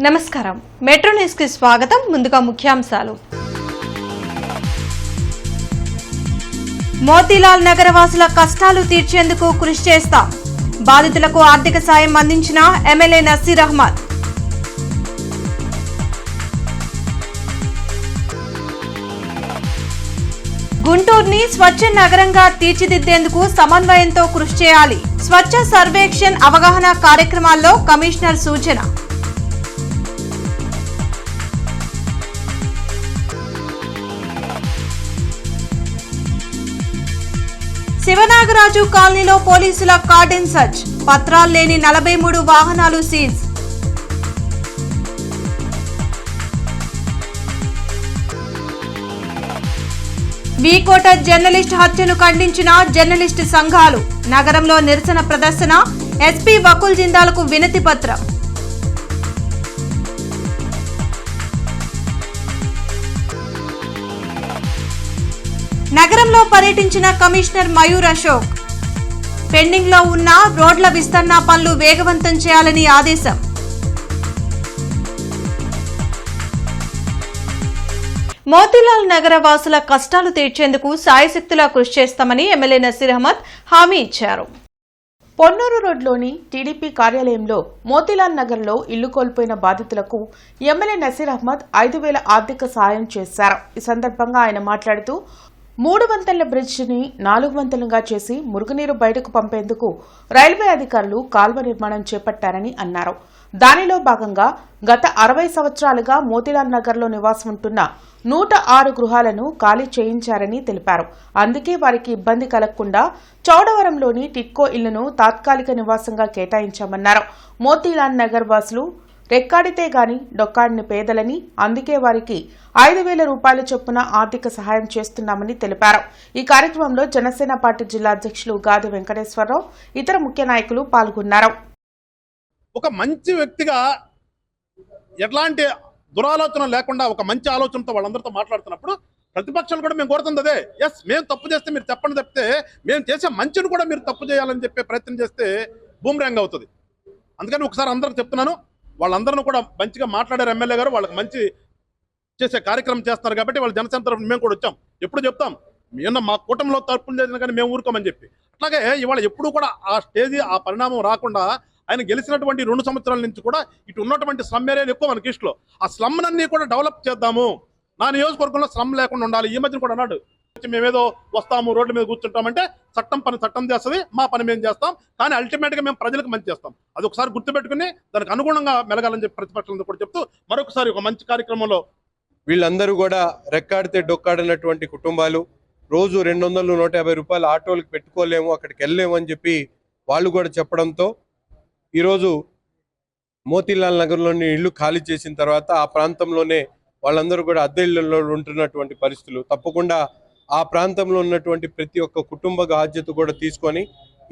నమస్కారం metro news కి స్వాగతం. ముందుగా ముఖ్యాంశాలు. మోతీలాల్ నగర వాసుల కష్టాలు తీర్చేందుకు కృషి చేస్తాం. బాధితులకు ఆర్థిక సాయం అందించిన ఎమ్మెల్యే నసీర్ అహ్మద్. గుంటూరుని స్వచ్ఛ నగరంగా తీర్చిదిద్దేందుకు సమన్వయంతో కృషి చేయాలి. స్వచ్ఛ సర్వేక్షణ్ అవగాహన కార్యక్రమాల్లో కమిషనర్ సూచన. శివనాగరాజు కాలనీలో పోలీసుల కార్డన్ సర్చ్. పత్రాలు లేని 43 వాహనాలు సీజ్. వీకోట జర్నలిస్ట్ హత్యను ఖండించిన జర్నలిస్ట్ సంఘాలు. నగరంలో నిరసన ప్రదర్శన. ఎస్పీ వకుల్ జిందాల్కు వినతి పత్రం. నగరంలో పర్యటించిన కమిషనర్ మయూర్ అశోక్. పెండింగ్ లో ఉన్న రోడ్ల విస్తరణ పనులు వేగవంతం చేయాలని ఆదేశం. మోతీలాల్ నగర వాసుల కష్టాలు తీర్చేందుకు సాయశక్తులా కృషి చేస్తామని ఎమ్మెల్యే నసీర్ అహ్మద్ హామీ ఇచ్చారు. పొన్నూరు రోడ్లోని టీడీపీ కార్యాలయంలో మోతీలాల్ నగర్లో ఇల్లు కోల్పోయిన బాధితులకు ఎమ్మెల్యే నసీర్ అహ్మద్ 5,000 ఆర్థిక సాయం చేశారు. ఈ సందర్భంగా ఆయన మాట్లాడుతూ 3 వంతెనల బ్రిడ్జిని 4 వంతెనలుగా చేసి మురుగునీరు బయటకు పంపేందుకు రైల్వే అధికారులు కాల్వ నిర్మాణం చేపట్టారని అన్నారు. దానిలో భాగంగా గత 60 సంవత్సరాలుగా మోతీలాల్ నగర్లో నివాసం ఉంటున్న 106 గృహాలను ఖాళీ చేయించారని తెలిపారు. అందుకే వారికి ఇబ్బంది కలగకుండా చౌడవరంలోని టిట్కో ఇళ్లను తాత్కాలిక నివాసంగా కేటాయించామన్నారు. మోతీలాల్ నగర్ వాసులు రెక్కాడితే గాని డొక్కాడిని పేదలని, అందుకే వారికి 5,000 రూపాయల చొప్పున ఆర్థిక సహాయం చేస్తున్నామని తెలిపారు. ఈ కార్యక్రమంలో జనసేన పార్టీ జిల్లా అధ్యక్షులు గాది వెంకటేశ్వరరావు, ఇతర ముఖ్య నాయకులు పాల్గొన్నారు. ఒక మంచి వ్యక్తిగా ఎట్లాంటి దురాలోచన లేకుండా ఒక మంచి ఆలోచనతో వాళ్ళందరితో మాట్లాడుతున్నప్పుడు ప్రతిపక్షాలు కూడా మేము కోరుతుంది అదే. ఎస్, మేము తప్పు చేస్తే మీరు చెప్పండి తప్పితే మేము చేసే మంచిని కూడా మీరు తప్పు చేయాలని చెప్పే ప్రయత్నం చేస్తే బూమ్రాంగ్ అవుతుంది. అందుకని ఒకసారి అందరికి చెప్తున్నాను, వాళ్ళందరినీ కూడా మంచిగా మాట్లాడారు ఎమ్మెల్యే గారు. వాళ్ళకి మంచి చేసే కార్యక్రమం చేస్తున్నారు కాబట్టి వాళ్ళ జనసేన తరఫున మేము కూడా వచ్చాం. ఎప్పుడు చెప్తాం మేము మా కూటమిలో తరపులు చేసిన కానీ మేము ఊరుకోమని చెప్పి. అట్లాగే ఇవాళ ఎప్పుడు కూడా ఆ స్టేజీ ఆ పరిణామం రాకుండా ఆయన గెలిచినటువంటి 2 సంవత్సరాల నుంచి కూడా ఇటు ఉన్నటువంటి స్లమ్ ఏరియాలు ఎక్కువ మన కిష్లో ఆ స్లమ్నన్నీ కూడా డెవలప్ చేద్దాము. నా నియోజకవర్గంలో స్లమ్ లేకుండా ఉండాలి. ఈ మధ్యన కూడా అన్నాడు, మేమేదో వస్తాము రోడ్ల మీద కూర్చుంటామంటే చట్టం పని చట్టం చేస్తుంది, మా పని మేము చేస్తాం, కానీ అల్టిమేట్గా మేము ప్రజలకు మంచి చేస్తాం. అది ఒకసారి గుర్తుపెట్టుకుని దానికి అనుగుణంగా మెలగాలని చెప్పి ప్రతిపక్షాలతో కూడా చెప్తూ మరొకసారి ఒక మంచి కార్యక్రమంలో వీళ్ళందరూ కూడా రెక్కాడితే డొక్కాడినటువంటి కుటుంబాలు రోజు 200-150 రూపాయలు ఆటోలకు పెట్టుకోలేము, అక్కడికి వెళ్ళలేము అని చెప్పి వాళ్ళు కూడా చెప్పడంతో ఈరోజు మోతీలాల్ నగర్లోని ఇల్లు ఖాళీ చేసిన తర్వాత ఆ ప్రాంతంలోనే వాళ్ళందరూ కూడా అద్దె ఇళ్లలో ఉంటున్నటువంటి పరిస్థితులు. తప్పకుండా ఆ ప్రాంతంలో ఉన్నటువంటి ప్రతి ఒక్క కుటుంబ బాధ్యత కూడా తీసుకొని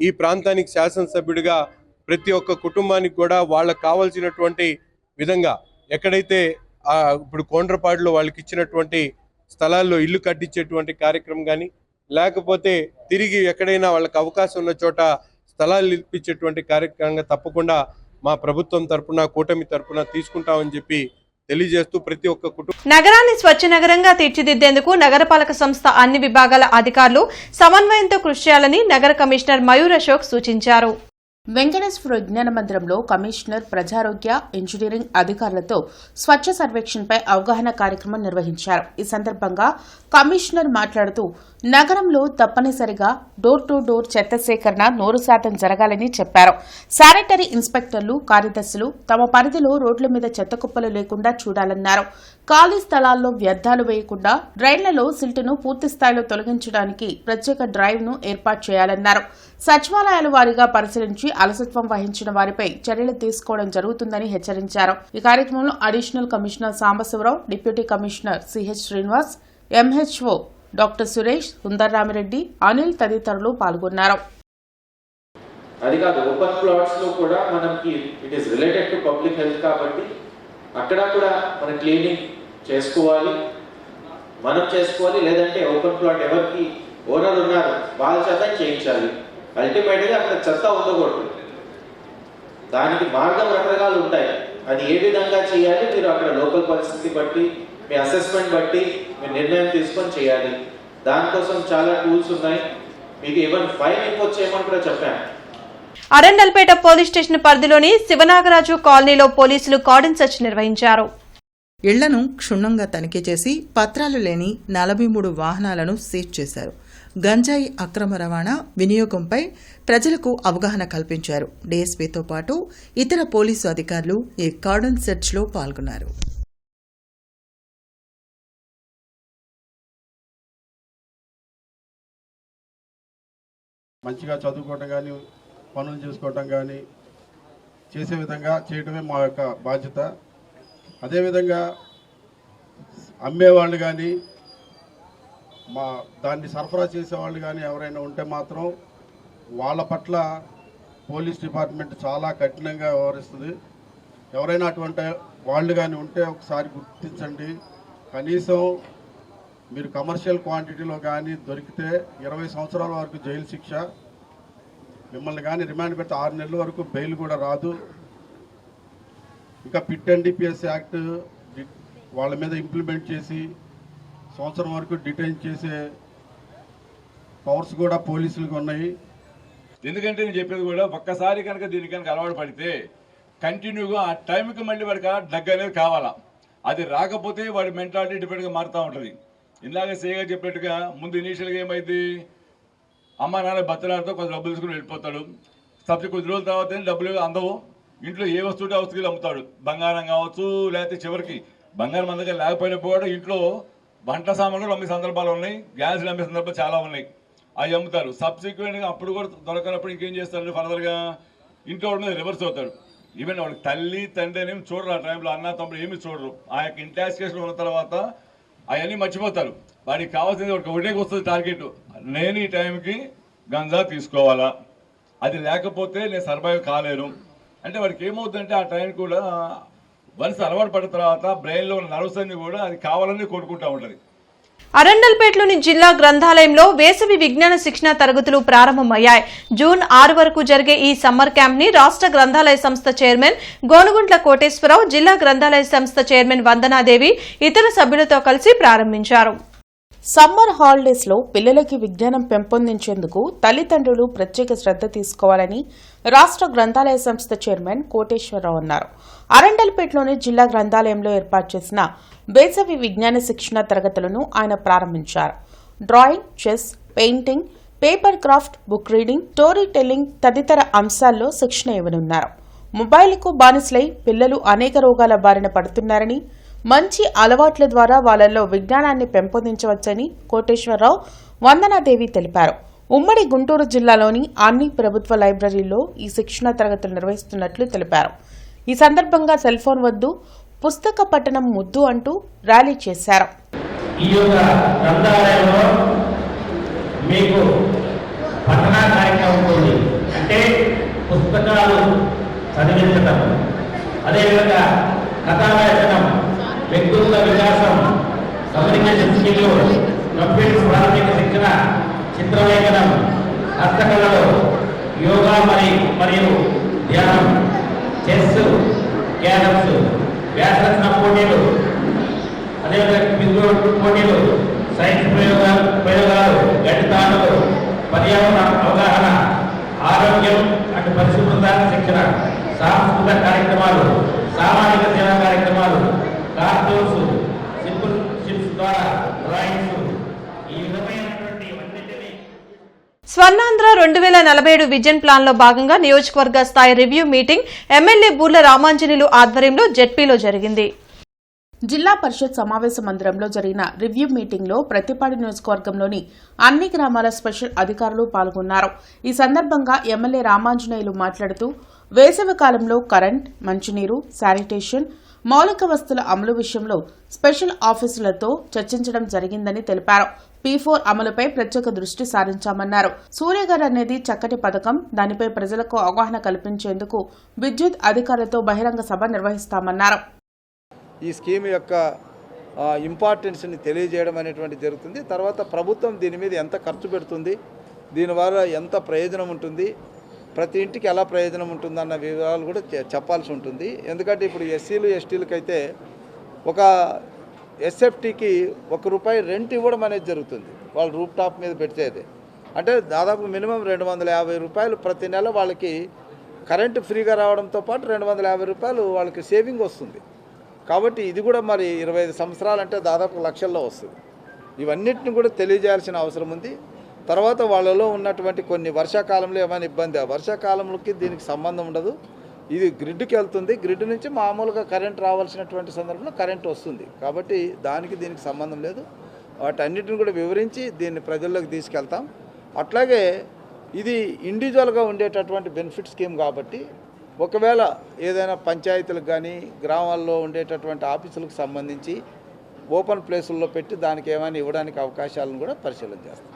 ఈ ప్రాంతానికి శాసనసభ్యుడిగా ప్రతి ఒక్క కుటుంబానికి కూడా వాళ్ళకు కావాల్సినటువంటి విధంగా ఎక్కడైతే ఇప్పుడు కోండ్రపాడులో వాళ్ళకి ఇచ్చినటువంటి స్థలాల్లో ఇల్లు కట్టించేటువంటి కార్యక్రమం కానీ, లేకపోతే తిరిగి ఎక్కడైనా వాళ్ళకి అవకాశం ఉన్న చోట స్థలాలు ఇప్పించేటువంటి కార్యక్రమంగా తప్పకుండా మా ప్రభుత్వం తరపున కూటమి తరపున తీసుకుంటామని చెప్పి తెలియజేస్తూ ప్రతి ఒక్క కుటుంబం నగరాన్ని స్వచ్ఛ నగరంగా తీర్చిదిద్దేందుకు నగరపాలక సంస్థ అన్ని విభాగాల అధికారులు సమన్వయంతో కృషి చేయాలని నగర కమిషనర్ మయూర్ అశోక్ సూచించారు. వెంకటేశ్వర విజ్ఞాన మందిరంలో కమిషనర్ ప్రజారోగ్య ఇంజనీరింగ్ అధికారులతో స్వచ్ఛ సర్వేక్షణపై అవగాహన కార్యక్రమం నిర్వహించారు. ఈ సందర్భంగా కమిషనర్ మాట్లాడుతూ నగరంలో తప్పనిసరిగా డోర్ టు డోర్ చెత్త సేకరణ 100% జరగాలని చెప్పారు. శానిటరీ ఇన్స్పెక్టర్లు, కార్యదర్శులు తమ పరిధిలో రోడ్ల మీద చెత్త కుప్పలు లేకుండా చూడాలన్నారు. ఖాళీ స్థలాల్లో వ్యర్థాలు వేయకుండా డ్రైన్లలో సిల్టును పూర్తి స్థాయిలో తొలగించడానికి ప్రత్యేక డ్రైవ్ ను ఏర్పాటు చేయాలన్నారు. సచివాలయాల వారీగా పరిశీలించి అలసత్వం వహించిన వారిపై చర్యలు తీసుకోవడం జరుగుతుందని హెచ్చరించారు. ఈ కార్యక్రమంలో additional commissioner Sambasivarao, deputy commissioner CH Srinivas, MHO doctor Suresh, Sundarramireddy, Anil తదితరులు పాల్గొన్నారు. అది కాదు, ఓపెన్ ప్లాట్స్ లో కూడా మనకి it is related to public health కాబట్టి అక్కడ కూడా మనం క్లీనింగ్ చేసుకోవాలి, లేదంటే ఓపెన్ ప్లాట్ ఎవరికి ఓనర్ ఉన్నారు వాళ్ళ చేత చేయించాలి. అల్టిమేట్గా అక్కడ చెత్త ఉండకూడదు. దానికి మార్గం రకరకాలు ఉంటాయి. అది ఏ విధంగా చేయాలి మీరు అక్కడ లోకల్ పరిస్థితి బట్టి మీ అసెస్మెంట్ బట్టి మీరు నిర్ణయం తీసుకొని చేయాలి. దానికోసం చాలా టూల్స్ ఉన్నాయి. మీకు ఈవెన్ ఫైన్ ఇంపోజ్ చేయమని కూడా చెప్పాను. అరండల్పేట పోలీస్ స్టేషన్ పరిధిలోని శివనాగరాజు కాలనీలో పోలీసులు కార్డన్ సెర్చ్ నిర్వహించారు. ఇళ్లను క్షుణ్ణంగా తనిఖీ చేసి పత్రాలు లేని 43 వాహనాలను సీజ్ చేశారు. గంజాయి అక్రమ రవాణా వినియోగంపై ప్రజలకు అవగాహన కల్పించారు. డీఎస్పీతో పాటు ఇతర పోలీసు అధికారులు ఈ కార్డన్ సెర్చ్లో పాల్గొన్నారు. మంచిగా చదువుకోవటం కానీ పనులు చేసుకోవటం కానీ చేసే విధంగా చేయడమే మా యొక్క బాధ్యత. అదేవిధంగా అమ్మేవాళ్ళు కానీ దాన్ని సరఫరా చేసేవాళ్ళు కానీ ఎవరైనా ఉంటే మాత్రం వాళ్ళ పట్ల పోలీస్ డిపార్ట్మెంట్ చాలా కఠినంగా వ్యవహరిస్తుంది. ఎవరైనా అటువంటి వాళ్ళు కానీ ఉంటే ఒకసారి గుర్తించండి. కనీసం మీరు కమర్షియల్ క్వాంటిటీలో కానీ దొరికితే 20 సంవత్సరాల వరకు జైలు శిక్ష, మిమ్మల్ని కానీ రిమాండ్ పెడితే 6 నెలల వరకు బెయిల్ కూడా రాదు. ఇంకా పిట్ అండ్ డిపిఎస్ యాక్ట్ వాళ్ళ మీద ఇంప్లిమెంట్ చేసి సంవత్సరం వరకు డిటైన్ చేసే పవర్స్ కూడా పోలీసులకు ఉన్నాయి. ఎందుకంటే నేను చెప్పేది కూడా ఒక్కసారి కనుక దీనికి కనుక అలవాటు పడితే కంటిన్యూగా ఆ టైంకి మళ్ళీ వాడికి డగ్ అనేది కావాలా. అది రాకపోతే వాడి మెంటాలిటీ డిఫరెంట్గా మారుతూ ఉంటుంది. ఇందాక సేగా చెప్పినట్టుగా ముందు ఇనీషియల్గా ఏమైంది, అమ్మ నాన్న బత్తలాడితో కొంచెం డబ్బులు తీసుకుని వెళ్ళిపోతాడు. సబ్జెక్ట్ కొద్ది రోజుల తర్వాత డబ్బులు అందవు. ఇంట్లో ఏ వస్తువు వస్తువులు అమ్ముతాడు, బంగారం కావచ్చు, లేకపోతే చివరికి బంగారం అందగా లేకపోయినా కూడా ఇంట్లో వంట సామాన్లు అమ్మే సందర్భాలు ఉన్నాయి, గ్యాస్లు అమ్మే సందర్భాలు చాలా ఉన్నాయి. అవి అమ్ముతారు. సబ్సిక్వెంట్గా అప్పుడు కూడా దొరకనప్పుడు ఇంకేం చేస్తాడు, ఫర్దర్గా ఇంట్లో వాళ్ళ మీద రివర్స్ అవుతాడు. ఈవెన్ వాళ్ళకి తల్లి తండ్రి అనేవి చూడరు. ఆ టైంలో అన్న తమ్ముడు ఏమి చూడరు. ఆ యొక్క ఇంటాక్సికేషన్ ఉన్న తర్వాత అవన్నీ మర్చిపోతారు. వాడికి కావాల్సింది ఒకటే వస్తుంది టార్గెట్, నేను ఈ టైంకి గంజా తీసుకోవాలా, అది లేకపోతే నేను సర్వైవ్ కాలేను అంటే వాడికి ఏమవుతుందంటే ఆ టైం కూడా వన్స్ అలవాటు పడిన తర్వాత బ్రెయిన్లో ఉన్న నర్వ్స్ అన్ని కూడా అది కావాలని కోరుకుంటూ ఉంటుంది. అరండల్పేటలోని జిల్లా గ్రంథాలయంలో వేసవి విజ్ఞాన శిక్షణ తరగతులు ప్రారంభమయ్యాయి. జూన్ 6 వరకు జరిగే ఈ సమ్మర్ క్యాంప్ ని రాష్ట్ర గ్రంథాలయ సంస్థ చైర్మన్ గోనుగుంట్ల కోటేశ్వరరావు, జిల్లా గ్రంథాలయ సంస్థ చైర్మన్ వందనాదేవి ఇతర సభ్యులతో కలిసి ప్రారంభించారు. సమ్మర్ హాలిడేస్ లో పిల్లలకి విజ్ఞానం పెంపొందించేందుకు తల్లిదండ్రులు ప్రత్యేక శ్రద్ధ తీసుకోవాలని రాష్ట్ర గ్రంథాలయ సంస్థ చైర్మన్ కోటేశ్వరరావు అన్నారు. అరండల్పేటలోని జిల్లా గ్రంథాలయంలో ఏర్పాటు చేసిన వేసవి విజ్ఞాన శిక్షణ తరగతులను ఆయన ప్రారంభించారు. Drawing, chess, painting, paper craft, book reading, story telling తదితర అంశాల్లో శిక్షణ ఇవ్వనున్నారు. మొబైల్కు బానిసలై పిల్లలు అనేక రోగాల బారిన పడుతున్నారని, మంచి అలవాట్ల ద్వారా వాళ్ళల్లో విజ్ఞానాన్ని పెంపొందించవచ్చని కోటేశ్వరరావు, వందనాదేవి తెలిపారు. ఉమ్మడి గుంటూరు జిల్లాలోని అన్ని ప్రభుత్వ లైబ్రరీల్లో ఈ శిక్షణ తరగతులు నిర్వహిస్తున్నట్లు తెలిపారు. ఈ సందర్భంగా సెల్ ఫోన్ వద్దు, పుస్తక పఠనం ముద్దు అంటూ ర్యాలీ చేశారు. ఈ యొక్క గ్రంథాలయంలో మీకు పఠన కార్యక్రమం ఉంది. అంటే పుస్తకాలు చదివించడం, అదేవిధంగా కథావేచనం, వ్యక్తిత్వ వికాసం, కమ్యూనికేషన్ స్కిల్లు, కంప్యూటర్ ప్రాథమిక శిక్షణ, చిత్రలేఖనం, హస్తకళలు, యోగా మరియు ధ్యానం, చెస్, క్యారమ్స్, వ్యాసరచన పోటీలు, అదేవిధంగా క్విజ్ పోటీలు, సైన్స్ ప్రయోగాలు, గణితాలు, పర్యావరణ అవగాహన, ఆరోగ్యం అటు పరిశుభ్రత శిక్షణ, సాంస్కృతిక కార్యక్రమాలు, సామాజిక సేవా కార్యక్రమాలు, కార్టూన్స్, సింపుల్ చిప్స్ ద్వారా డ్రాయింగ్స్, ఈ విధమైనటువంటి అన్నింటినీ స్వర్ణాంధ్ర 2047 విజన్ ప్లాన్ లో భాగంగా నియోజకవర్గ స్థాయి review meeting MLA Burla Ramanjaneyulu ఆధ్వర్యంలో జెడ్పీలో జరిగింది. జిల్లా పరిషత్ సమావేశ మందిరంలో జరిగిన రివ్యూ మీటింగ్లో ప్రతిపాడు నియోజకవర్గంలోని అన్ని గ్రామాల స్పెషల్ అధికారులు పాల్గొన్నారు. ఈ సందర్భంగా ఎమ్మెల్యే రామాంజనేయులు మాట్లాడుతూ వేసవి కాలంలో కరెంట్, మంచినీరు, శానిటేషన్, మౌలిక వస్తువుల అమలు విషయంలో స్పెషల్ ఆఫీసులతో చర్చించడం జరిగిందని తెలిపారు. P4 అమలుపై ప్రత్యేక దృష్టి సారించామన్నారు. సూర్యఘర్ అనేది చక్కటి పథకం, దానిపై ప్రజలకు అవగాహన కల్పించేందుకు విద్యుత్ అధికారులతో బహిరంగ సభ నిర్వహిస్తామన్నారు. ఈ స్కీమ్ యొక్క ఇంపార్టెన్స్ని తెలియజేయడం అనేటువంటి జరుగుతుంది. తర్వాత ప్రభుత్వం దీని మీద ఎంత ఖర్చు పెడుతుంది, దీనివల్ల ఎంత ప్రయోజనం ఉంటుంది, ప్రతి ఇంటికి ఎలా ప్రయోజనం ఉంటుందన్న వివరాలు కూడా చెప్పాల్సి ఉంటుంది. ఎందుకంటే ఇప్పుడు ఎస్సీలు ఎస్టీలకైతే ఒక ఎస్ఎఫ్టీకి ₹1 రెంట్ ఇవ్వడం అనేది జరుగుతుంది. వాళ్ళు రూప్ టాప్ మీద పెట్టేది అంటే దాదాపు మినిమం ₹250 ప్రతి నెల వాళ్ళకి కరెంటు ఫ్రీగా రావడంతో పాటు ₹250 వాళ్ళకి సేవింగ్ వస్తుంది. కాబట్టి ఇది కూడా మరి 25 సంవత్సరాలు అంటే దాదాపు లక్షల్లో వస్తుంది. ఇవన్నిటిని కూడా తెలియజేయాల్సిన అవసరం ఉంది. తర్వాత వాళ్ళలో ఉన్నటువంటి కొన్ని వర్షాకాలంలో ఏమైనా ఇబ్బంది, ఆ వర్షాకాలంలోకి దీనికి సంబంధం ఉండదు. ఇది గ్రిడ్కి వెళ్తుంది. గ్రిడ్ నుంచి మామూలుగా కరెంట్ రావాల్సినటువంటి సందర్భంలో కరెంట్ వస్తుంది. కాబట్టి దానికి దీనికి సంబంధం లేదు. వాటన్నిటిని కూడా వివరించి దీన్ని ప్రజల్లోకి తీసుకెళ్తాం. అట్లాగే ఇది ఇండివిజువల్గా ఉండేటటువంటి బెనిఫిట్ స్కీమ్ కాబట్టి ఒకవేళ ఏదైనా పంచాయతీలకు కానీ గ్రామాల్లో ఉండేటటువంటి ఆఫీసులకు సంబంధించి ఓపెన్ ప్లేసుల్లో పెట్టి దానికి ఏమైనా ఇవ్వడానికి అవకాశాలను కూడా పరిశీలన చేస్తాం.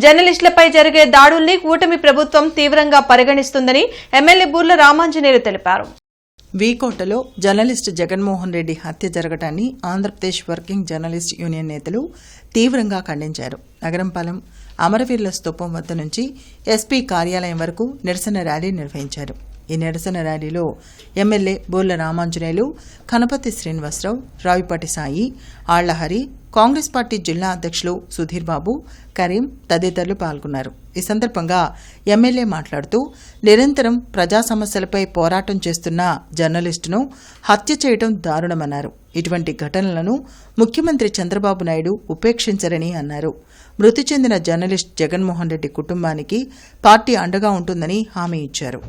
జర్నలిస్టులపై జరిగే దాడుల్ని కూటమి ప్రభుత్వం తీవ్రంగా పరిగణిస్తుందని ఎమ్మెల్యే బూర్ల రామాంజనేయులు తెలిపారు. వీకోటలో జర్నలిస్టు జగన్మోహన్ రెడ్డి హత్య జరగటాన్ని ఆంధ్రప్రదేశ్ వర్కింగ్ జర్నలిస్ట్ యూనియన్ నేతలు తీవ్రంగా ఖండించారు. నగరంపాలెం అమరవీరుల స్తూపం వద్ద నుంచి ఎస్పీ కార్యాలయం వరకు నిరసన ర్యాలీ నిర్వహించారు. ఈ నిరసన ర్యాలీలో ఎమ్మెల్యే బూర్ల రామాంజనేయులు, కనపతి శ్రీనివాసరావు, రావిపాటి సాయి, ఆళ్లహరి, కాంగ్రెస్ పార్టీ జిల్లా అధ్యక్షులు సుధీర్ బాబు, కరీం తదితరులు పాల్గొన్నారు. ఈ సందర్భంగా ఎమ్మెల్యే మాట్లాడుతూ నిరంతరం ప్రజా సమస్యలపై పోరాటం చేస్తున్న జర్నలిస్టును హత్య చేయడం దారుణమన్నారు. ఇటువంటి ఘటనలను ముఖ్యమంత్రి చంద్రబాబు నాయుడు ఉపేక్షించరని అన్నారు. మృతి చెందిన జర్నలిస్ట్ జగన్మోహన్ రెడ్డి కుటుంబానికి పార్టీ అండగా ఉంటుందని హామీ ఇచ్చారు.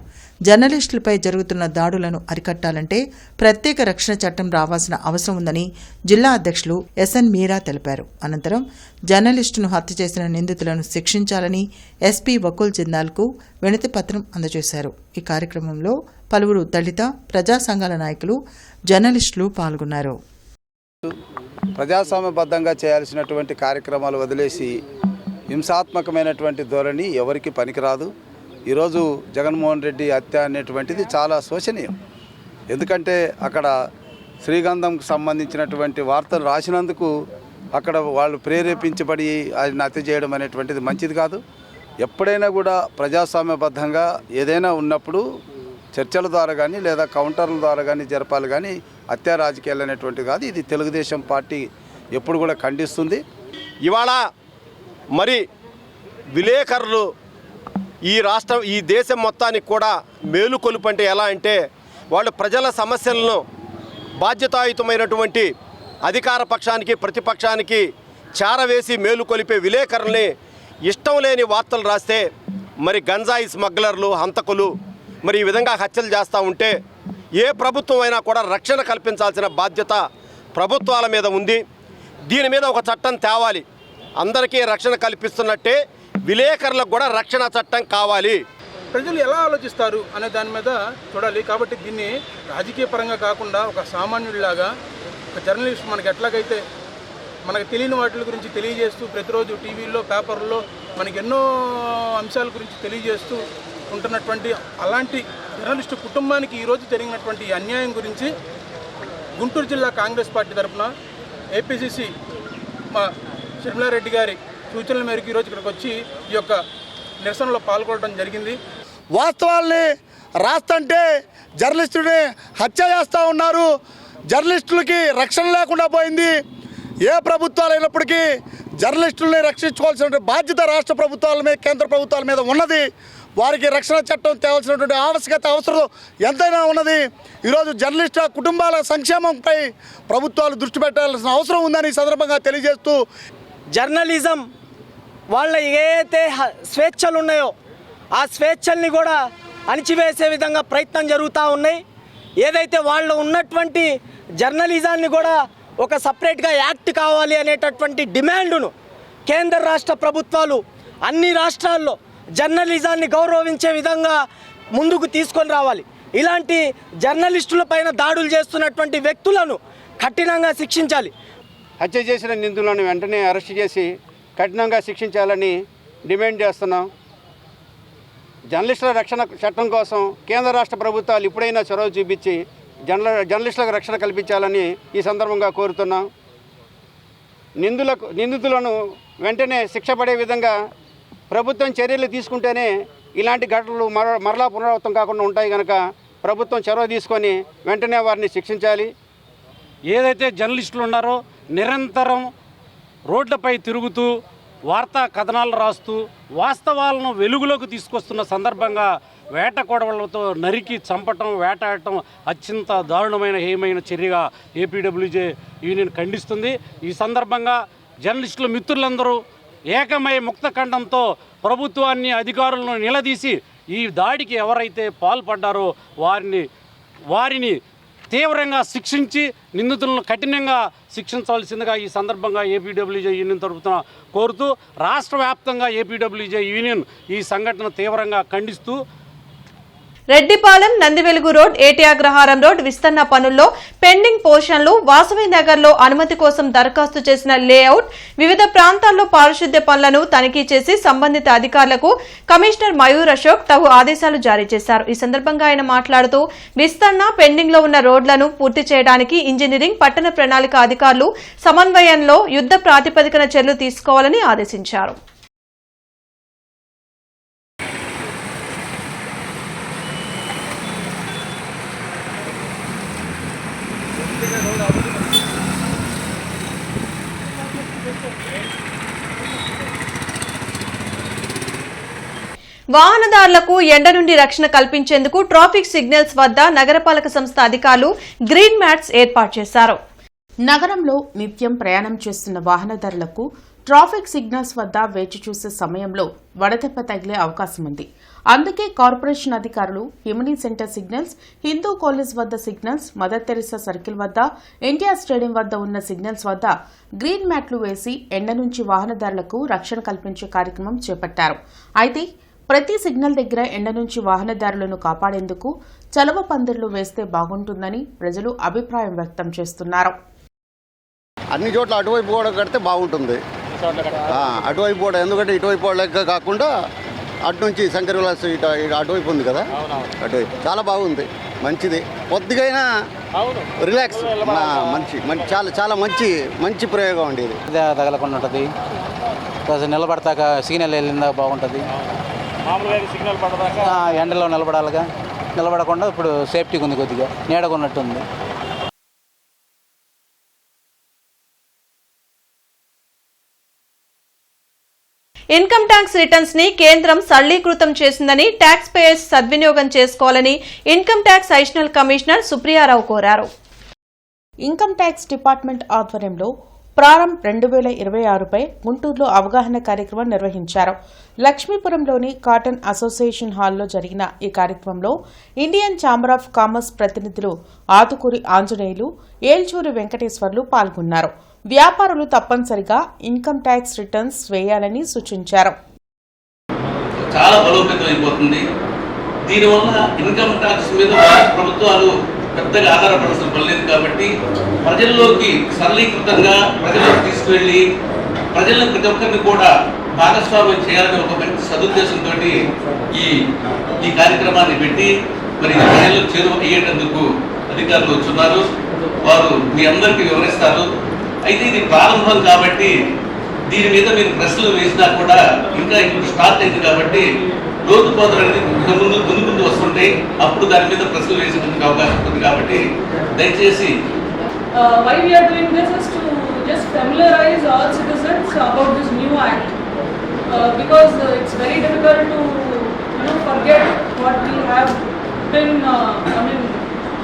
జర్నలిస్టులపై జరుగుతున్న దాడులను అరికట్టాలంటే ప్రత్యేక రక్షణ చట్టం రావాల్సిన అవసరం ఉందని జిల్లా అధ్యక్షులు ఎస్ఎన్ మీరా తెలిపారు. అనంతరం జర్నలిస్టును హత్య చేసిన నిందితులను శిక్షించాలని ఎస్పీ వకుల్ జిందాల్కు వినతి పత్రం అందజేశారు. ఈ కార్యక్రమంలో పలువురు దళిత ప్రజా సంఘాల నాయకులు, జర్నలిస్టులు పాల్గొన్నారు. ప్రజాస్వామ్యబద్ధంగా చేయాల్సినటువంటి కార్యక్రమాలు వదిలేసి హింసాత్మకమైనటువంటి ధోరణి ఎవరికి పనికిరాదు. ఈరోజు జగన్మోహన్ రెడ్డి హత్య అనేటువంటిది చాలా శోచనీయం. ఎందుకంటే అక్కడ శ్రీగంధంకు సంబంధించినటువంటి వార్తలు రాసినందుకు అక్కడ వాళ్ళు ప్రేరేపించబడి ఆయన హత్య చేయడం అనేటువంటిది మంచిది కాదు. ఎప్పుడైనా కూడా ప్రజాస్వామ్యబద్ధంగా ఏదైనా ఉన్నప్పుడు చర్చల ద్వారా కానీ లేదా కౌంటర్ల ద్వారా కానీ జరపాలి, కానీ హత్యా రాజకీయాలు అనేటువంటిది కాదు. ఇది తెలుగుదేశం పార్టీ ఎప్పుడు కూడా ఖండిస్తుంది. ఇవాళ మరి విలేకరులు ఈ దేశం మొత్తానికి కూడా మేలుకొలుపు అంటే ఎలా అంటే వాళ్ళు ప్రజల సమస్యలను బాధ్యతాయుతమైనటువంటి అధికార పక్షానికి ప్రతిపక్షానికి చారవేసి మేలుకొలిపే విలేకరుల్ని ఇష్టం లేని వార్తలు రాస్తే మరి గంజాయి స్మగ్లర్లు, హంతకులు మరి ఈ విధంగా హత్యలు చేస్తూ ఉంటే ఏ ప్రభుత్వం అయినా కూడా రక్షణ కల్పించాల్సిన బాధ్యత ప్రభుత్వాల మీద ఉంది. దీని మీద ఒక చట్టం తేవాలి. అందరికీ రక్షణ కల్పిస్తున్నట్టే విలేకరులకు కూడా రక్షణ చట్టం కావాలి. ప్రజలు ఎలా ఆలోచిస్తారు అనే దాని మీద చూడాలి. కాబట్టి దీన్ని రాజకీయ పరంగా కాకుండా ఒక సామాన్యుడిలాగా ఒక జర్నలిస్ట్ మనకి ఎట్లాగైతే మనకు తెలియని వాటి గురించి తెలియజేస్తూ ప్రతిరోజు టీవీల్లో పేపర్లో మనకి ఎన్నో అంశాల గురించి తెలియజేస్తూ ఉంటున్నటువంటి అలాంటి జర్నలిస్టు కుటుంబానికి ఈరోజు జరిగినటువంటి అన్యాయం గురించి గుంటూరు జిల్లా కాంగ్రెస్ పార్టీ తరఫున ఏపీసీసీ మా షర్మిలారెడ్డి గారి సూచనల మేరకు ఈరోజు ఇక్కడికి వచ్చి ఈ యొక్క నిరసనలో పాల్గొనడం జరిగింది. వాస్తవాల్ని రాస్తంటే జర్నలిస్టుని హత్య చేస్తూ ఉన్నారు. జర్నలిస్టులకి రక్షణ లేకుండా పోయింది. ఏ ప్రభుత్వాలు అయినప్పటికీ జర్నలిస్టులని రక్షించుకోవాల్సిన బాధ్యత రాష్ట్ర ప్రభుత్వాల మీద, కేంద్ర ప్రభుత్వాల మీద ఉన్నది. వారికి రక్షణ చట్టం తేవాల్సినటువంటి ఆవశ్యకత, అవసరం ఎంతైనా ఉన్నది. ఈరోజు జర్నలిస్టు కుటుంబాల సంక్షేమంపై ప్రభుత్వాలు దృష్టి పెట్టాల్సిన అవసరం ఉందని ఈ సందర్భంగా తెలియజేస్తూ, జర్నలిజం వాళ్ళ ఏదైతే స్వేచ్ఛలు ఉన్నాయో ఆ స్వేచ్ఛల్ని కూడా అణిచివేసే విధంగా ప్రయత్నం జరుగుతూ ఉన్నాయి. ఏదైతే వాళ్ళు ఉన్నటువంటి జర్నలిజాన్ని కూడా ఒక సపరేట్గా యాక్ట్ కావాలి అనేటటువంటి డిమాండ్ను కేంద్ర రాష్ట్ర ప్రభుత్వాలు అన్ని రాష్ట్రాల్లో జర్నలిజాన్ని గౌరవించే విధంగా ముందుకు తీసుకొని రావాలి. ఇలాంటి జర్నలిస్టులపైన దాడులు చేస్తున్నటువంటి వ్యక్తులను కఠినంగా శిక్షించాలి. హత్య చేసిన నిందితులను వెంటనే అరెస్ట్ చేసి కఠినంగా శిక్షించాలని డిమాండ్ చేస్తున్నాం. జర్నలిస్టుల రక్షణ చట్టం కోసం కేంద్ర రాష్ట్ర ప్రభుత్వాలు ఇప్పుడైనా చొరవ చూపించి జర్నలిస్టులకు రక్షణ కల్పించాలని ఈ సందర్భంగా కోరుతున్నాం. నిందితులను వెంటనే శిక్ష పడే విధంగా ప్రభుత్వం చర్యలు తీసుకుంటేనే ఇలాంటి ఘటనలు మరలా పునరావృతం కాకుండా ఉంటాయి కనుక ప్రభుత్వం చొరవ తీసుకొని వెంటనే వారిని శిక్షించాలి. ఏదైతే జర్నలిస్టులు ఉన్నారో నిరంతరం రోడ్లపై తిరుగుతూ వార్తా కథనాలు రాస్తూ వాస్తవాలను వెలుగులోకి తీసుకొస్తున్న సందర్భంగా వేట కొడవలతో నరికి చంపటం, వేటాడటం అత్యంత దారుణమైన హేయమైన చర్యగా ఏపీడబ్ల్యూజే యూనియన్ ఖండిస్తుంది. ఈ సందర్భంగా జర్నలిస్టుల మిత్రులందరూ ఏకమై ముక్తఖండంతో ప్రభుత్వాన్ని, అధికారులను నిలదీసి ఈ దాడికి ఎవరైతే పాల్పడ్డారో వారిని తీవ్రంగా శిక్షించి నిందితులను కఠినంగా శిక్షించవలసిందిగా ఈ సందర్భంగా ఏపీడబ్ల్యూజే యూనియన్ తరపున కోరుతూ రాష్ట్ర వ్యాప్తంగా ఏపీడబ్ల్యూజే యూనియన్ ఈ సంఘటన తీవ్రంగా ఖండిస్తూ రెడ్డిపాలెం, నందివెలుగు రోడ్, ఏటి అగ్రహారం రోడ్ విస్తరణ పనుల్లో పెండింగ్ పోర్షన్లు, వాసవి నగర్లో అనుమతి కోసం దరఖాస్తు చేసిన లేఅవుట్, వివిధ ప్రాంతాల్లో పారిశుద్ధ్య పనులను తనిఖీ చేసి సంబంధిత అధికారులకు కమిషనర్ మయూర్ అశోక్ తగు ఆదేశాలు జారీ చేశారు. ఈ సందర్భంగా ఆయన మాట్లాడుతూ విస్తరణ పెండింగ్ లో ఉన్న రోడ్లను పూర్తి చేయడానికి ఇంజనీరింగ్, పట్టణ ప్రణాళిక అధికారులు సమన్వయంలో యుద్ధ ప్రాతిపదికన చర్యలు తీసుకోవాలని ఆదేశించారు. వాహనదారులకు ఎండ నుండి రక్షణ కల్పించేందుకు ట్రాఫిక్ సిగ్నల్స్ వద్ద నగరపాలక సంస్థ అధికారులు గ్రీన్ మ్యాట్స్ ఏర్పాటు చేశారు. నగరంలో నిత్యం ప్రయాణం చేస్తున్న వాహనదారులకు ట్రాఫిక్ సిగ్నల్స్ వద్ద వేచి చూసే సమయంలో వడదెబ్బ తగిలే అవకాశం ఉంది. అందుకే కార్పొరేషన్ అధికారులు Himani centre signals, Hindu college వద్ద సిగ్నల్స్, మదర్ తెరిసా సర్కిల్ వద్ద, ఎన్టీఆర్ స్టేడియం వద్ద ఉన్న సిగ్నల్స్ వద్ద గ్రీన్ మ్యాట్లు వేసి ఎండ నుంచి వాహనదారులకు రక్షణ కల్పించే కార్యక్రమం చేపట్టారు. అయితే ప్రతి సిగ్నల్ దగ్గర ఎండ నుంచి వాహనదారులను కాపాడేందుకు చలవ పందిర్లు వేస్తే బాగుంటుందని ప్రజలు అభిప్రాయం వ్యక్తం చేస్తున్నారు. అన్ని చోట్ల అటువైపు కూడా కడితే బాగుంటుంది. అటువైపు కూడా, ఎందుకంటే ఇటువైపు లెక్క కాకుండా అటు నుంచి శంకర్ విలాస్ అటువైపు ఉంది కదా, అటువైపు చాలా బాగుంది, మంచిది. కొద్దిగైనా రిలాక్స్, మంచి చాలా చాలా మంచి ప్రయోగం అండి ఇది. తగలకుండా ఉంటుంది, నిలబడతాక సిగ్నల్ వెళ్ళిందా బాగుంటుంది. ఎండలో నిలబడాలిగా, నిలబడకుండా ఇప్పుడు సేఫ్టీగా ఉంది, కొద్దిగా నీడగా ఉన్నట్టుంది. ఇన్కమ్ ట్యాక్స్ రిటర్న్స్ ని కేంద్రం సరళీకృతం చేసిందని ట్యాక్స్ పేయర్స్ సద్వినియోగం చేసుకోవాలని ఇన్కమ్ ట్యాక్స్ అడిషనల్ కమిషనర్ సుప్రియారావు కోరారు. ఇన్కమ్ ట్యాక్స్ డిపార్ట్మెంట్ ఆధ్వర్యంలో ప్రారంభ్ 2026పై గుంటూరులో అవగాహన కార్యక్రమం నిర్వహించారు. లక్ష్మీపురంలోని కాటన్ అసోసియేషన్ హాల్లో జరిగిన ఈ కార్యక్రమంలో ఇండియన్ ఛాంబర్ ఆఫ్ కామర్స్ ప్రతినిధులు ఆతుకూరి ఆంజనేయులు, ఏల్చూరి వెంకటేశ్వర్లు పాల్గొన్నారు. వ్యాపారులు తప్పనిసరిగా ఇన్కమ్ ట్యాక్స్ రిటర్న్స్ వేయాలని సూచించారు. చాలా బలోపేతం అయిపోతుంది. దీనివల్ల ఇన్కమ్ ట్యాక్స్ మీద ప్రభుత్వాలు పెద్దగా ఆధారపడాల్సిన పనిలేదు కాబట్టి ప్రజల్లోకి సరళీకృతంగా ప్రజలకు తీసుకువెళ్ళి ప్రజలను ప్రతి ఒక్కరిని కూడా భాగస్వామ్యం చేయాలని ఒక మంచి సదుద్దేశంతో ఈ కార్యక్రమాన్ని పెట్టి మరి ప్రజలకు చేరువ అయ్యేటందుకు అధికారులు వచ్చున్నారు. వారు మీ అందరికీ వివరిస్తారు. అయితే ఇది ప్రారంభం కాబట్టి దీని మీద మీరు ప్రశ్నలు వేసినా కూడా ఇంకా ఇప్పుడు స్టార్ట్ అయింది కాబట్టి లోతుపోతలు అనేది ముందు వస్తుంటాయి. అప్పుడు దాని మీద ప్రశ్నలు వేసేందుకు అవకాశం ఉంటుంది కాబట్టి దయచేసి why we are doing this is to just familiarize all citizens about this new act because it's very difficult to forget what we have been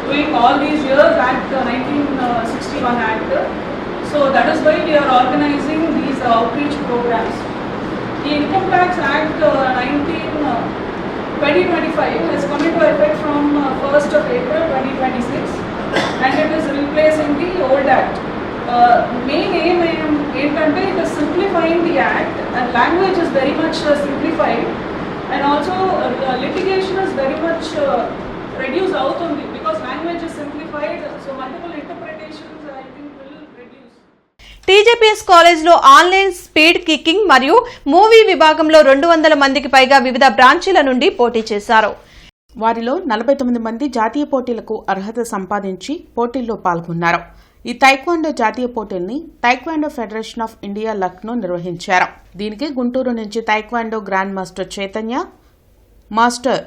doing all these years. Act 1961 Act. So that is why we are organizing these outreach programs. The Income Tax Act 2025 has come into effect from 1st of April 2026 and it is replacing the old Act. Main aim ఏంటంటే it is simplifying the Act and language is very much simplified and also litigation is very much reduced అవుతుంది because language is simplified, so multiple interpretations I think will reduce. TJPS కాలేజ్లో online speed kicking మరియు movie విభాగంలో 200 మందికి పైగా వివిధ బ్రాంచీల నుండి పోటీ చేశారు. వారిలో 49 మంది జాతీయ పోటీలకు అర్హత సంపాదించి పోటీల్లో పాల్గొన్నారు. ఈ తైక్వాండో జాతీయ పోటీల్ని taekwondo federation of India Lucknow నిర్వహించారు. దీనికి గుంటూరు నుంచి taekwondo grand master Chaitanya, master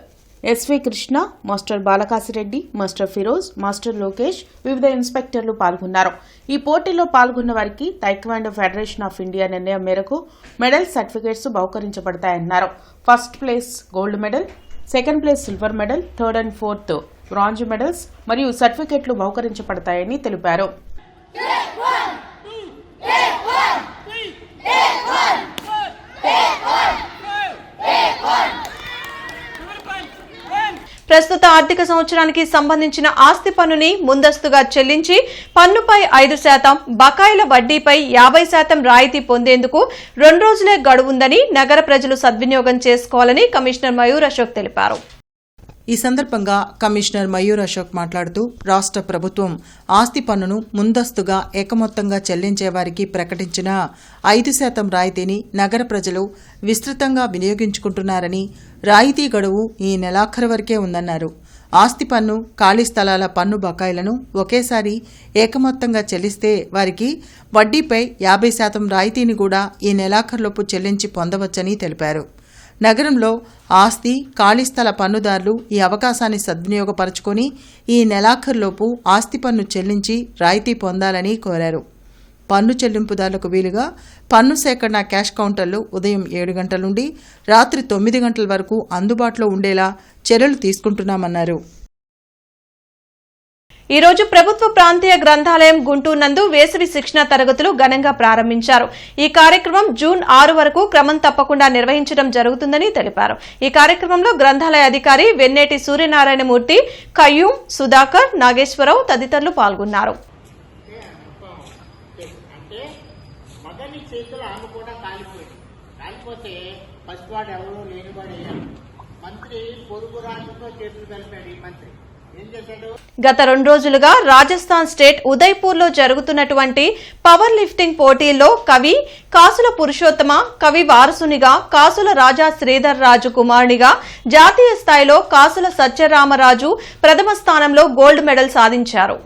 S V Krishna, master Balakasireddy, master Firoz, master Lokesh, వివిధ ఇన్స్పెక్టర్లు పాల్గొన్నారు. ఈ పోటీలో పాల్గొన్న వారికి తైక్వాండో ఫెడరేషన్ ఆఫ్ ఇండియా నిర్ణయం మేరకు మెడల్ సర్టిఫికేట్స్ బహుకరించబడతాయన్నారు. First place gold medal, second place silver medal, third and fourth bronze medals మరియు సర్టిఫికేట్లు బహుకరించబడతాయని తెలిపారు. ప్రస్తుత ఆర్థిక సంవత్సరానికి సంబంధించిన ఆస్తి పన్నుని ముందస్తుగా చెల్లించి పన్నుపై 5%, బకాయిల వడ్డీపై 50% రాయితీ పొందేందుకు 2 రోజులే గడువుందని నగర ప్రజలు సద్వినియోగం చేసుకోవాలని కమిషనర్ మయూర్ అశోక్ తెలిపారు. ఈ సందర్భంగా కమిషనర్ మయూర్ అశోక్ మాట్లాడుతూ రాష్ట్ర ప్రభుత్వం ఆస్తి పన్నును ముందస్తుగా ఏకమొత్తంగా చెల్లించే వారికి ప్రకటించిన 5% రాయితీని నగర ప్రజలు విస్తృతంగా వినియోగించుకుంటున్నారని, రాయితీ గడువు ఈ నెలాఖరు వరకే ఉందన్నారు. ఆస్తి పన్ను, ఖాళీ స్థలాల పన్ను బకాయిలను ఒకేసారి ఏకమొత్తంగా చెల్లిస్తే వారికి వడ్డీపై 50% రాయితీని కూడా ఈ నెలాఖరులోపు చెల్లించి పొందవచ్చని తెలిపారు. నగరంలో ఆస్తి, ఖాళీ స్థల పన్నుదారులు ఈ అవకాశాన్ని సద్వినియోగపరచుకొని ఈ నెలాఖరులోపు ఆస్తి పన్ను చెల్లించి రాయితీ పొందాలని కోరారు. పన్ను చెల్లింపుదారులకు వీలుగా పన్ను సేకరణ క్యాష్ కౌంటర్లు ఉదయం 7 గంటల నుండి రాత్రి 9 గంటల వరకు అందుబాటులో ఉండేలా చర్యలు తీసుకుంటున్నామన్నారు. ఈ రోజు ప్రభుత్వ ప్రాంతీయ గ్రంథాలయం గుంటూరు నందు వేసవి శిక్షణ తరగతులు ఘనంగా ప్రారంభించారు. ఈ కార్యక్రమం జూన్ 6 వరకు క్రమం తప్పకుండా నిర్వహించడం జరుగుతుందని తెలిపారు. ఈ కార్యక్రమంలో గ్రంథాలయ అధికారి వెన్నేటి సూర్యనారాయణమూర్తి, కయ్యూం, సుధాకర్, నాగేశ్వరరావు తదితరులు పాల్గొన్నారు. గత 2 రోజులుగా రాజస్థాన్ స్టేట్ ఉదయ్పూర్ లో జరుగుతున్నటువంటి పవర్ లిఫ్టింగ్ పోటీల్లో కవి కాసుల పురుషోత్తమ, కవి వారసునిగా కాసుల రాజా శ్రీధర్ రాజు కుమారునిగా, జాతీయ స్థాయిలో కాసుల సత్యరామరాజు ప్రథమ స్థానంలో గోల్డ్ మెడల్ సాధించారు.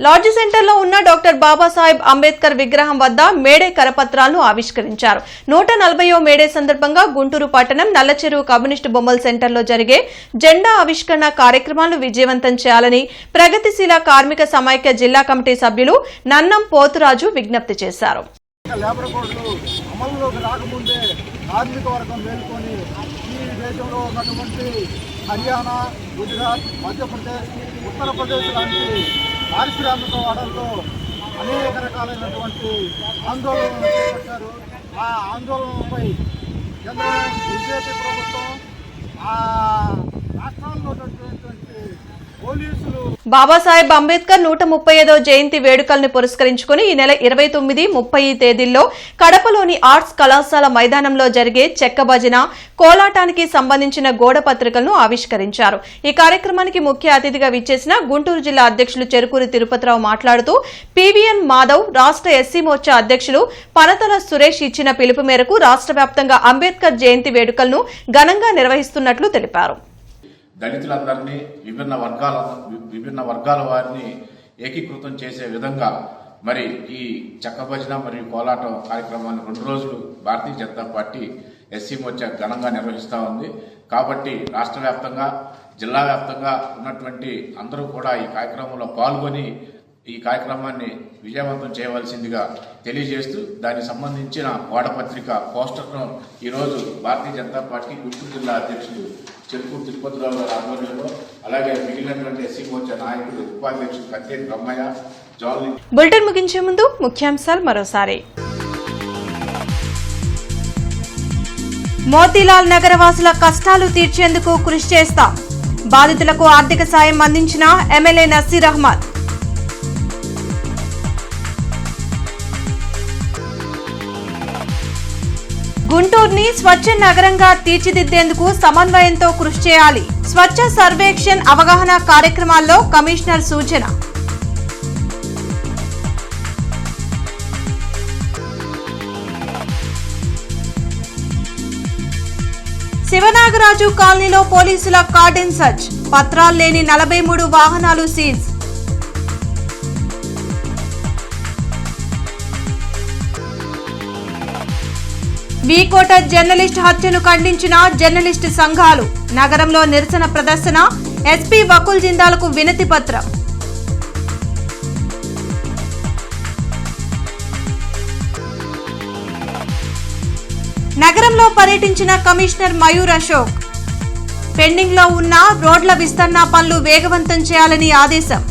లాడ్జ్ సెంటర్లో ఉన్న డాక్టర్ బాబాసాహెబ్ అంబేద్కర్ విగ్రహం వద్ద మేడే కరపత్రాలను ఆవిష్కరించారు. 140వ మేడే సందర్భంగా గుంటూరు పట్టణం నల్లచెరువు కమ్యూనిస్టు బొమ్మల సెంటర్లో జరిగే జెండా ఆవిష్కరణ కార్యక్రమాలను విజయవంతం చేయాలని ప్రగతిశీల కార్మిక సమైక్య జిల్లా కమిటీ సభ్యులు నన్నం పోతురాజు విజ్ఞప్తి చేశారు. కార్మిక వర్గం మేల్కొని ఈ దేశంలో ఉన్నటువంటి హర్యానా, గుజరాత్, మధ్యప్రదేశ్, ఉత్తరప్రదేశ్ లాంటి పారిశ్రామిక వాడల్లో అనేక రకాలైనటువంటి ఆందోళనలు చేపట్టారు. ఆ ఆందోళనలపై కేంద్రం బీజేపీ ప్రభుత్వం ఆ రాష్ట్రాల్లో ఉన్నటువంటి పోలీసులు బాబాసాహెబ్ అంబేద్కర్ 135వ జయంతి వేడుకలను పురస్కరించుకుని ఈ నెల 29, 30 తేదీల్లో కడపలోని ఆర్ట్స్ కళాశాల మైదానంలో జరిగే చెక్క భజన, కోలాటానికి సంబంధించిన గోడ పత్రికలను ఆవిష్కరించారు. ఈ కార్యక్రమానికి ముఖ్య అతిథిగా విచ్చేసిన గుంటూరు జిల్లా అధ్యక్షులు చెరుకూరి తిరుపతిరావు మాట్లాడుతూ పివిఎన్ మాధవ్, రాష్ట్ర ఎస్సీ మోర్చా అధ్యక్షులు పనతల సురేష్ ఇచ్చిన పిలుపు మేరకు రాష్ట్ర వ్యాప్తంగా అంబేద్కర్ జయంతి వేడుకలను ఘనంగా నిర్వహిస్తున్నట్లు తెలిపారు. దళితులందరినీ విభిన్న వర్గాల వారిని ఏకీకృతం చేసే విధంగా మరి ఈ చెక్క భజన మరియు కోలాటం కార్యక్రమాన్ని 2 రోజులు భారతీయ జనతా పార్టీ ఎస్సీ మోర్చా ఘనంగా నిర్వహిస్తూ ఉంది. కాబట్టి రాష్ట్ర వ్యాప్తంగా, జిల్లా వ్యాప్తంగా ఉన్నటువంటి అందరూ కూడా ఈ కార్యక్రమంలో పాల్గొని ఈ కార్యక్రమాన్ని విజయవంతం చేయవలసిందిగా తెలియజేస్తూ దానికి సంబంధించిన వాడపత్రిక పోస్టర్ను ఈరోజు భారతీయ జనతా పార్టీ గుంటూరు జిల్లా అధ్యక్షులు చెరుకూరు తిరుపతిరావు గారి ఆధ్వర్యంలో, అలాగే మిగిలినటువంటి ఎస్సీ మోర్చా నాయకులు, ఉపాధ్యక్షులు కత్తేటి బ్రహ్మయ్య, జాలి. బులెటిన్ ముగించే ముందు ముఖ్యాంశాలు మరోసారి. మోతీలాల్ నగరవాసుల కష్టాలు తీర్చేందుకు కృషి చేస్తాం. బాధితులకు ఆర్థిక సాయం అందించిన ఎమ్మెల్యే నసీర్ అహ్మద్. గుంటూరుని స్వచ్ఛ నగరంగా తీర్చిదిద్దేందుకు సమన్వయంతో కృషి చేయాలి. స్వచ్ఛ సర్వేక్షణ్ అవగాహన కార్యక్రమాల్లో కమిషనర్ సూచన. శివనాగరాజు కాలనీలో పోలీసుల కార్డెన్ సర్చ్. పత్రాలు లేని 43 వాహనాలు సీజ్. వీకోట జర్నలిస్ట్ హత్యను ఖండించిన జర్నలిస్ట్ సంఘాలు. నగరంలో నిరసన ప్రదర్శన. ఎస్పీ వకుల్ జిందాల్కు వినతి పత్రం. నగరంలో పర్యటించిన కమిషనర్ మయూర్ అశోక్. పెండింగ్ లో ఉన్న రోడ్ల విస్తరణ పనులు వేగవంతం చేయాలని ఆదేశం.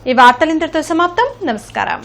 ఈ వార్తలు ఇంతటితో సమాప్తం. నమస్కారం.